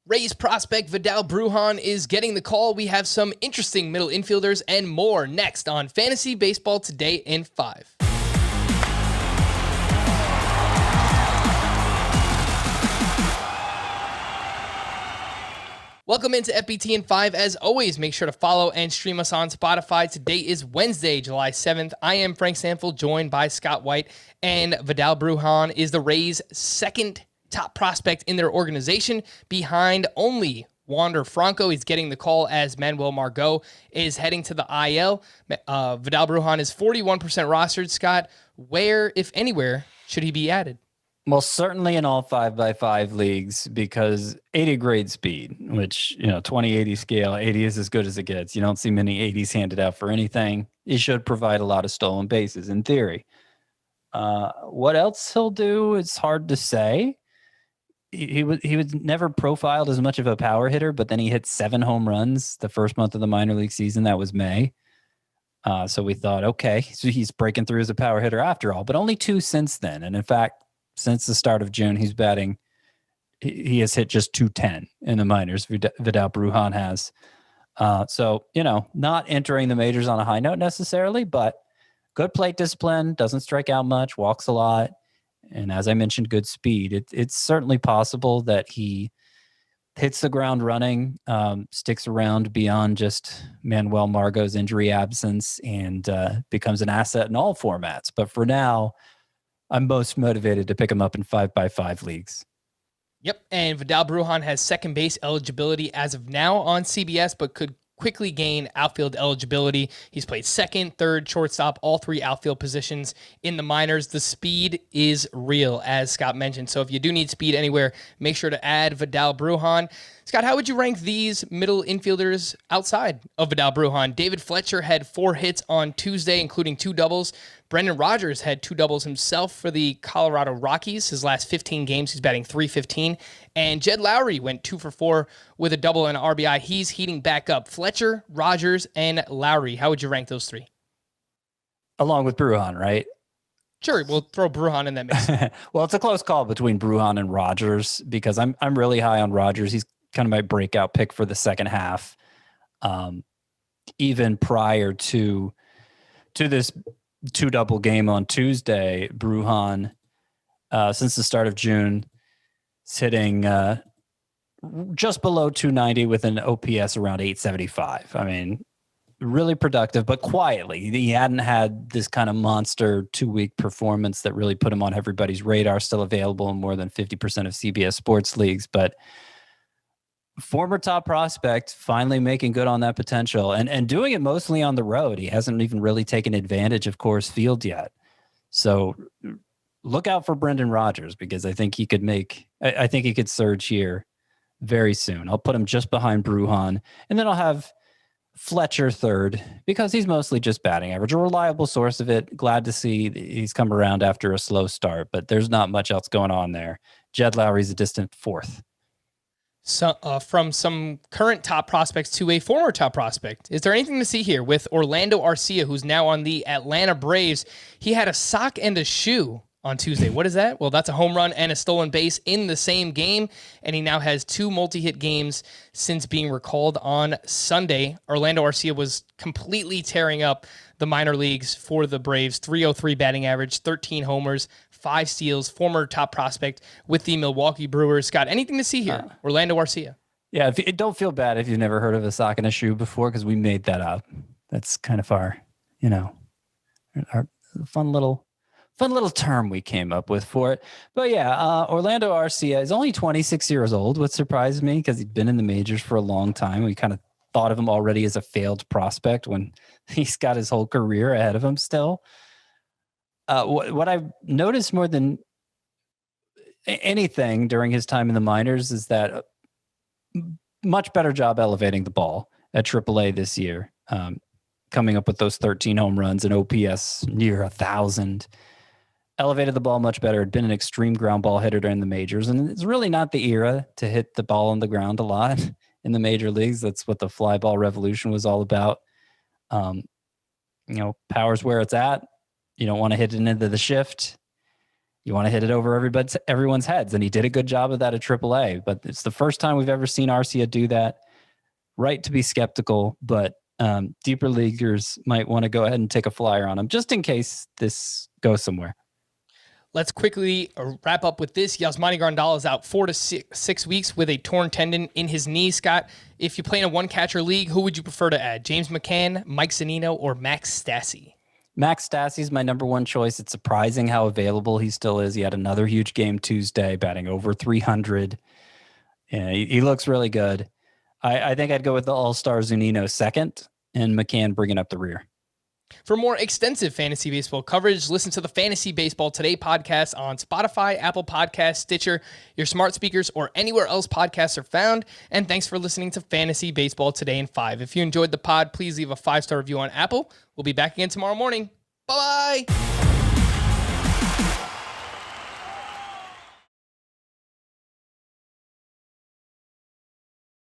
Rays prospect Vidal Brujan is getting the call. We have some interesting middle infielders and more next on Fantasy Baseball Today in 5. Welcome into FBT in 5. As always, make sure to follow and stream us on Spotify. Today is Wednesday, July 7th. I am Frank Stanfield, joined by Scott White, and Vidal Brujan is the Rays' second top prospect in their organization, behind only Wander Franco. He's getting the call as Manuel Margot is heading to the IL. Vidal Brujan is 41% rostered. Scott, where, if anywhere, should he be added? Well, certainly in all 5x5 leagues, because 80 grade speed, which, 20-80 scale, 80 is as good as it gets. You don't see many 80s handed out for anything. He should provide a lot of stolen bases in theory. What else he'll do, it's hard to say. He was never profiled as much of a power hitter, but then he hit 7 home runs the first month of the minor league season. That was May. So we thought, okay, so he's breaking through as a power hitter after all, but only 2 since then. And in fact, since the start of June, he has hit just 210 in the minors. Vidal Brujan has. So, not entering the majors on a high note necessarily, but good plate discipline, doesn't strike out much, walks a lot. And as I mentioned, good speed. It's certainly possible that he hits the ground running, sticks around beyond just Manuel Margot's injury absence, and becomes an asset in all formats. But for now, I'm most motivated to pick him up in 5x5 leagues. Yep, and Vidal Brujan has second base eligibility as of now on CBS, but could quickly gain outfield eligibility. He's played second, third, shortstop, all 3 outfield positions in the minors. The speed is real, as Scott mentioned. So if you do need speed anywhere, make sure to add Vidal Brujan. Scott, how would you rank these middle infielders outside of Vidal Brujan? David Fletcher had 4 hits on Tuesday, including 2 doubles. Brendan Rodgers had 2 doubles himself for the Colorado Rockies. His last 15 games, he's batting .315. And Jed Lowrie went 2 for 4 with a double and an RBI. He's heating back up. Fletcher, Rodgers, and Lowrie. How would you rank those 3? Along with Brujan, right? Sure, we'll throw Brujan in that mix. Well, it's a close call between Brujan and Rodgers, because I'm really high on Rodgers. He's kind of my breakout pick for the second half. Even prior to this 2-double game on Tuesday, Brujan, since the start of June, is hitting just below 290 with an OPS around 875. I mean, really productive, but quietly. He hadn't had this kind of monster 2-week performance that really put him on everybody's radar. Still available in more than 50% of CBS sports leagues, but former top prospect finally making good on that potential and doing it mostly on the road. He hasn't even really taken advantage of Coors Field yet. So look out for Brendan Rodgers, because I think he could surge here very soon. I'll put him just behind Brujan, and then I'll have Fletcher third, because he's mostly just batting average, a reliable source of it. Glad to see he's come around after a slow start, but there's not much else going on there. Jed Lowrie's a distant 4th. So, from some current top prospects to a former top prospect. Is there anything to see here with Orlando Arcia, who's now on the Atlanta Braves? He had a sock and a shoe on Tuesday. What is that? Well, that's a home run and a stolen base in the same game, and he now has 2 multi-hit games since being recalled on Sunday. Orlando Arcia was completely tearing up the minor leagues for the Braves. .303 batting average, 13 homers, 5 steals, former top prospect with the Milwaukee Brewers. Scott, anything to see here? Orlando Arcia. Yeah, don't feel bad if you've never heard of a sock and a shoe before, because we made that up. That's kind of our fun little term we came up with for it. But yeah, Orlando Arcia is only 26 years old, which surprised me, because he'd been in the majors for a long time. We kind of thought of him already as a failed prospect when he's got his whole career ahead of him still. What I've noticed more than anything during his time in the minors is that much better job elevating the ball at AAA this year, coming up with those 13 home runs and OPS near 1,000. Elevated the ball much better. Had been an extreme ground ball hitter during the majors, and it's really not the era to hit the ball on the ground a lot in the major leagues. That's what the fly ball revolution was all about. Power's where it's at. You don't want to hit it into the shift. you want to hit it over everyone's heads. And he did a good job of that at AAA, but it's the first time we've ever seen Arcia do that. Right to be skeptical, but deeper leaguers might want to go ahead and take a flyer on him just in case this goes somewhere. Let's quickly wrap up with this. Yasmani Grandal is out 4 to 6 weeks with a torn tendon in his knee. Scott, if you play in a one-catcher league, who would you prefer to add? James McCann, Mike Zunino, or Max Stassi? Max Stassi is my number one choice. It's surprising how available he still is. He had another huge game Tuesday, batting over 300. Yeah, he looks really good. I think I'd go with the all-star Zunino second and McCann bringing up the rear. For more extensive fantasy baseball coverage, listen to the Fantasy Baseball Today podcast on Spotify, Apple Podcasts, Stitcher, your smart speakers, or anywhere else podcasts are found. And thanks for listening to Fantasy Baseball Today in 5. If you enjoyed the pod, please leave a 5-star review on Apple. We'll be back again tomorrow morning. Bye-bye.